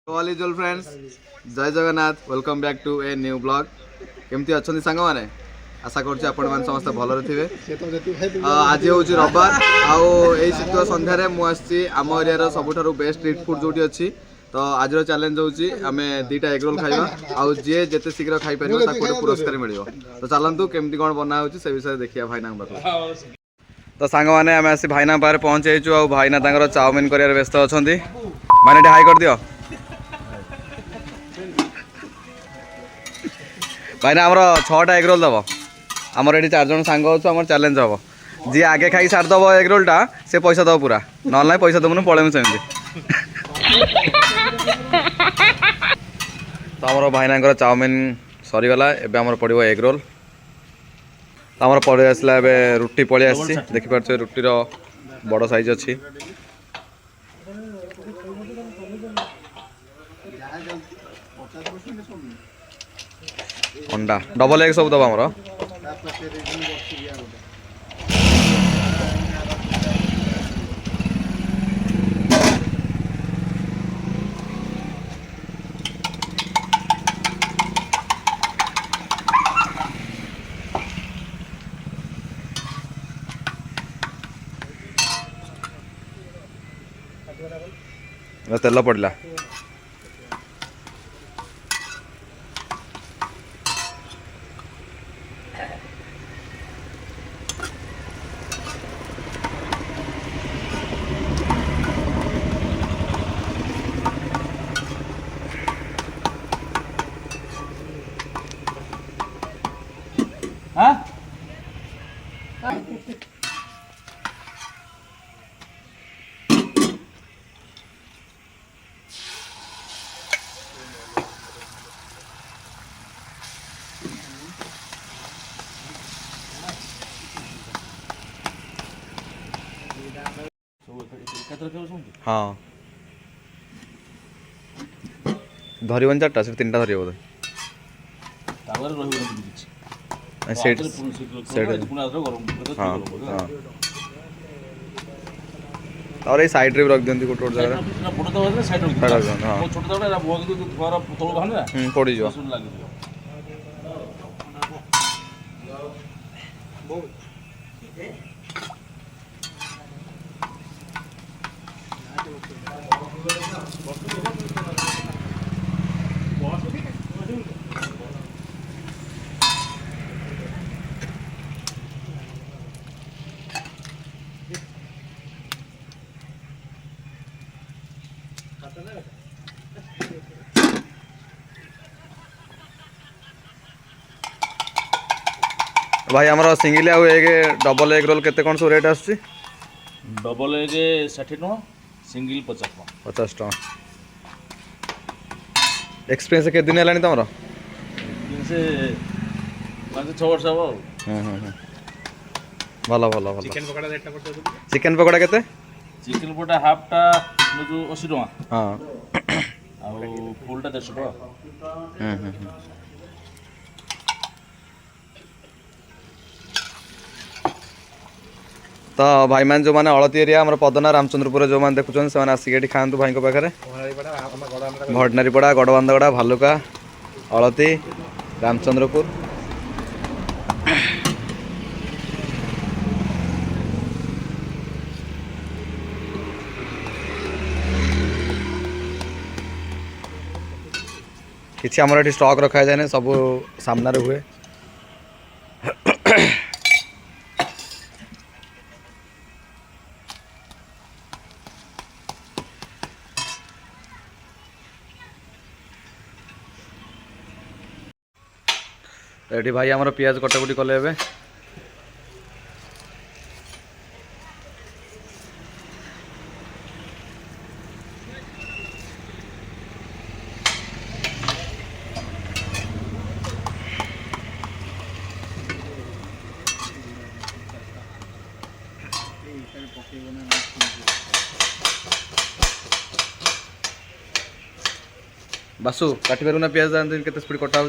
All is all friends जय Jagannath welcome back to a new blog केमती अच्छा सांग मैंने आशा कर समस्त भल थे आज हूँ रविवार आउ शीत सन्धार मुझे आम एरिया सबुठ बेस्ट स्ट्रीट फूड जो अच्छी तो आज चैलेंज हूँ आम दुटा एग रोल खाइबा आउ जी जिते शीघ्र खाई पार गोटे पुरस्कार मिल तो चलतु केमती कौन बना हो से विषय देखिए भाईना पाख तो सांग मैंने आम आसी भाईना पाखे पहुँचेचु आ भाईना चाउमिन कर व्यस्त अच्छा मैंने हाई कर दियो भाईना आमर 6टा एग रोल दब आमर ये 4 जन सांग अच्छु आम चैलेंज हम जी आगे खाई सारदब एग रोलटा से पैसा दब पूरा ना ना पैसा दबुन पलैमु सेमती तो आमर भाईना चाउमिन सरीगला एवं आमर पड़ो एग रोल तो आमर पड़े आसला रुटी पलि आसी देखिपार रुटीर बड़ साइज अच्छी अंडा डबल एग सब दबा आमर तेल पड़ला हाँ धरबन 4टा से 3टा धर बोधे और ये साइड रे रख दियंती गोटे गोटे जगह पड़ी जो भाई आमर सिंगल आउ एग डबल एग रोल केते कौन सब रेट आसुची डबल एग 60 टका सिंगल 50 टका एक्सपीरियंस के दिन हेलानी तमरो से 5-6 वर्ष हो भलो भलो भलो चिकन पकोड़ा रेट पड़ते चिकन पकोड़ा केते चिकन पकोड़ा हाफ टा जो 80 टका हां आ फुल टा 150 टका तो भाई मान जो मैंने अलती एरिया आम पदना रामचंद्रपुर जो मैंने देखुं से आसिक खातु भाई पाखे भटनारीपड़ा गड़बांधगड़ा भालुका अलती रामचंद्रपुर किसी आमर ये स्टॉक रखा जाए सब सामना हुए एटी भाई आमर पियाज कटाकुटी कले एबे बासु काटी पारू ना पियाज जानते केते स्पीड कटा हो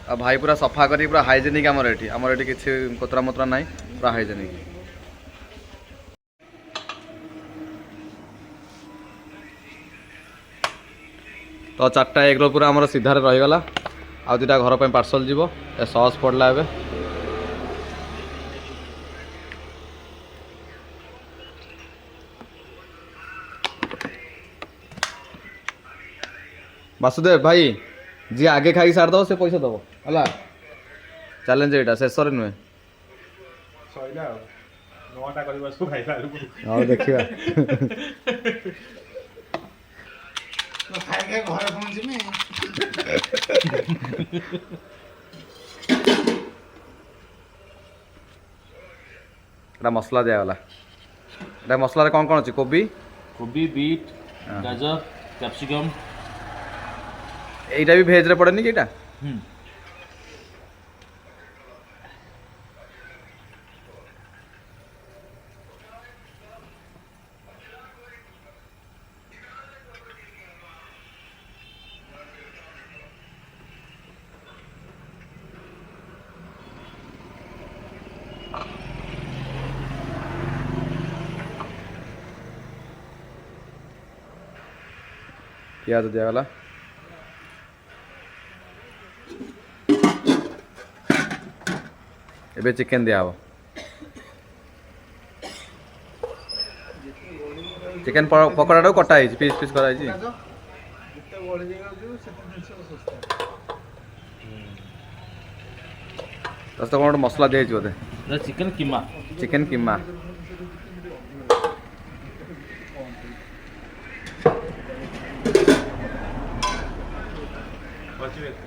भाई पूरा सफा करी पूरा हाइजेनिक आमर एटी किसी कोतरा मतरा ना पूरा हाइजेनिक तो 4टा एग रोल पूरा आमर सीधार रहीगला आ 2टा घर पे पार्सल जीव ए सस पड़ला एबे वासुदेव भाई जी आगे खाई सार दो से पैसा दब है चैलेंज यहाँ शेष नुहे हाँ देखा मसला दिगला मसला कौन कौन अच्छी कोबी बीट गाजर कैप्सिकम এইটা भी ভেজ রে পড়েনি কি এটা পেঁয়াজ দেওয়া গেল ଏବେ ଚିକେନ୍ ଦିଆହେବ ଚିକେନ୍ ପକୋଡ଼ାଟାକୁ କଟା ହେଇଛି ପିସ୍ ପିସ୍ କରାହେଇଛି ତ କ'ଣ ଗୋଟେ ମସଲା ଦିଆହେଇଛି ବୋଧେ ଚିକେନ୍ କିମା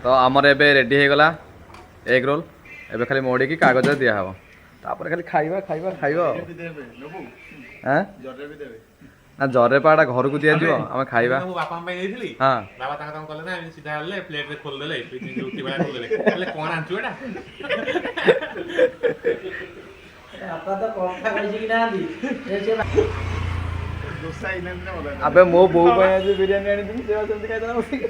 ତ ଆମର ଏବେ ରେଡ଼ି ହେଇଗଲା ଏଗ୍ ରୋଲ୍ ଏବେ ଖାଲି ମୋଡ଼ିକି କାଗଜରେ ଦିଆହେବ ତାପରେ ଖାଲି ଖାଇବା ଖାଇବା ଖାଇବା ହାଁ ନା ଜରରେ ପାଟା ଘରକୁ ଦିଆଯିବ ଆମେ ଖାଇବା ହଁ ବାବା ତାଙ୍କ କଲେ ନା ସିଧା ହେଲେ ପ୍ଲେଟରେ ଖୋଲିଦେଲେ ରୁଟି ଭଳିଆ ଖୋଲିଦେଲେ କହିଲେ କ'ଣ ଆଣିଛୁ ଏଟା ଆବେ ମୋ ବୋଉ ପାଇଁ ଆଜି ବିରିୟାନୀ ଆଣିଥିଲି ସେ ସେମିତି ଖାଇଦେଲା ବସିକି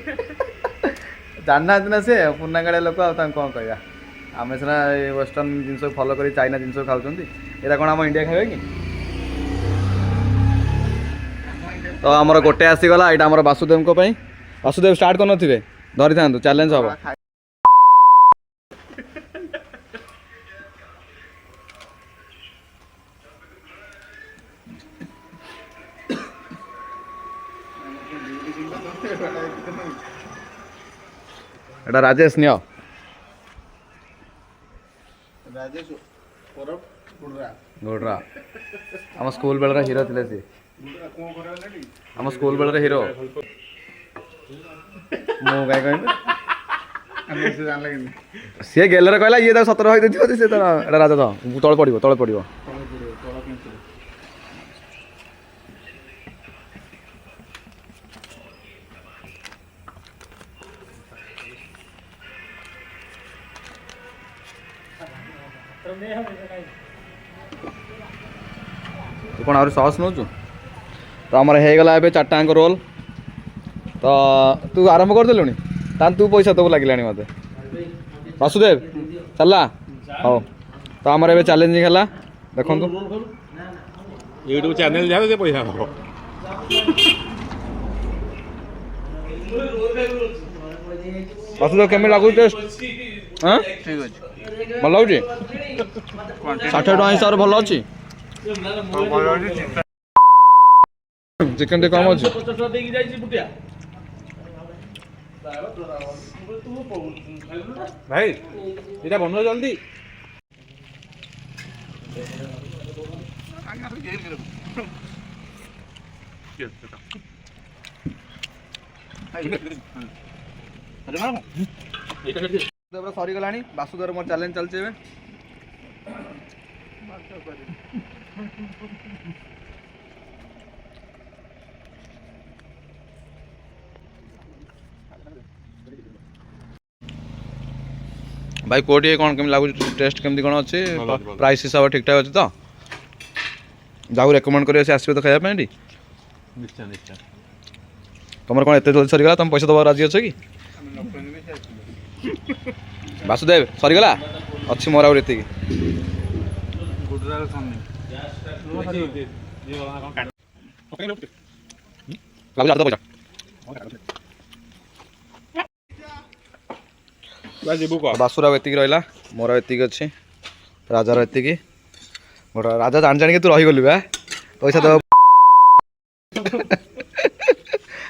ଜାଣିନାହାନ୍ତି ନା ସେ ପୁରୁଣାକାଳିଆ ଲୋକ ଆଉ ତାଙ୍କୁ କ'ଣ କହିବା आम सीना वेस्टर्न जिनस फॉलो कर चाइना जिनस खाऊँ यहाँ कौन आम इंडिया खाइबा कि तो आमर गोटे आसीगला यहाँ आम वासुदेव वासुदेव स्टार्ट कर थे धरी था चैलेंज हम एटा राजेश नियो गोड्रा आम स्कूल बेलर हीरो थे सी आम स्कूल बेलर हीरो मु कहीं सी गेलर कहला ये 17 होई देथियो से तो एटा राजा तो तळ पड़िबो तू कौन आहुरी सस नौ तो आमर होगला ए 4टांक रोल तो तू आरंभ करदेलु तान तू पैसा दबू लगे मत वासुदेव चलला हाँ तो आमर ए चैलेंजिंग है देखो यूट्यूब चैनल जाओ से पैसा हो वासुदेव केमी लागू टेस्ट हाँ ठीक अच्छे भल लगे 60 टका हिसाब से भल अच्छी चिकेन टे कम अच्छे भाई ये बन जल्दी सरी गला वासुदेव मोर चैलेंज चलছে भाई कोटी कौन केम लागु टेस्ट केमती कौन अच्छे प्राइस हिसाब ठीक ठाक अच्छे तो जाऊ रेकमेंड कर आसबे तो खाया निश्चय निश्चय तुम कौन एत जल्दी सरीगला तुम पैसा दबा राजी अच्छे कि ବାସୁଦେବ ସରିଗଲା ଅଛି ମୋର ଆଉ ଏତିକି ବାସୁର ଆଉ ଏତିକି ରହିଲା ମୋର ଏତିକି ଅଛି ରାଜାର ଏତିକି ଗୋଟେ ରାଜା ଜାଣି ଜାଣିକି ତୁ ରହିଗଲୁ ବା ପଇସା ଦେବ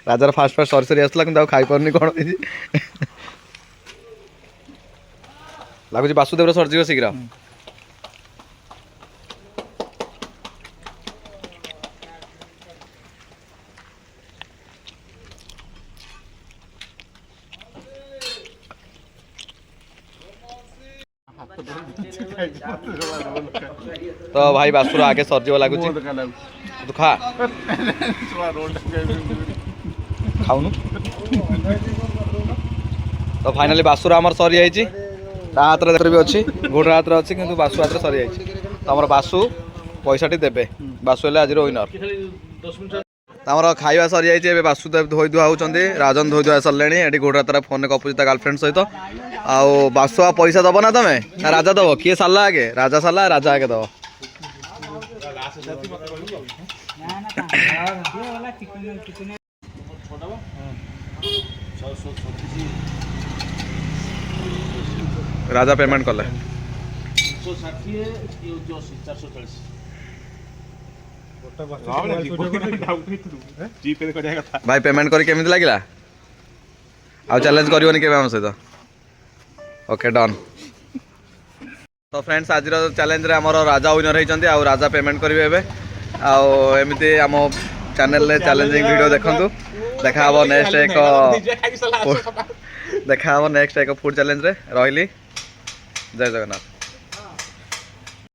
ରାଜାର ଫାଷ୍ଟ ସରି ସରି ଆସିଥିଲା କିନ୍ତୁ ଆଉ ଖାଇପାରୁନି କ'ଣ ହେଇଛି ଲାଗୁଛି ବାସୁଦେବର ସରିଯିବ ଶୀଘ୍ର ତ ଭାଇ ବାସୁର ଆଗେ ସରିଯିବ ଲାଗୁଛି ତୁ ଖା ଖାଉନୁ ତ ଫାଇନାଲି ବାସୁର ଆମର ସରିଯାଇଛି ତା ହାତରେ ବି ଅଛି ଗୋଡ଼ ହାତରେ ଅଛି କିନ୍ତୁ ବାସୁ ହାତରେ ସରିଯାଇଛି ତ ଆମର ବାସୁ ପଇସାଟି ଦେବେ ବାସୁ ହେଲେ ଆଜିର ୱିନର ଆମର ଖାଇବା ସରିଯାଇଛି ଏବେ ବାସୁଦେବ ଧୋଇ ଧୁଆ ହେଉଛନ୍ତି ରାଜନ ଧୋଇ ଧୁଆ ସରିଲେଣି ଏଠି ଗୋଡ଼ ହାତରେ ଫୋନ୍ରେ ଗପୁଛି ତା ଗାର୍ଲଫ୍ରେଣ୍ଡ ସହିତ ଆଉ ବାସୁ ଆଉ ପଇସା ଦେବ ନା ତମେ ନା ରାଜା ଦେବ କିଏ ସାରିଲା ଆଗେ ରାଜା ସାରିଲା ରାଜା ଆଗେ ଦେବ राजा पेमेंट कले भाई पेमेंट करी केमिति लागिला आ चैलेंज करिवनी केबे हम सहित ओके डन तो फ्रेंड्स आज चैलेंज रे हमर राजा विनर होइचंती आ राजा पेमेंट करिवे एबे आ एमिति हम चैनल रे चैलेंजिंग वीडियो देखंतु देखा हबो नेक्स्ट एक देखा हबो नेक्स्ट एक फूड चैलेंज रे रहिली जय जगन्नाथ।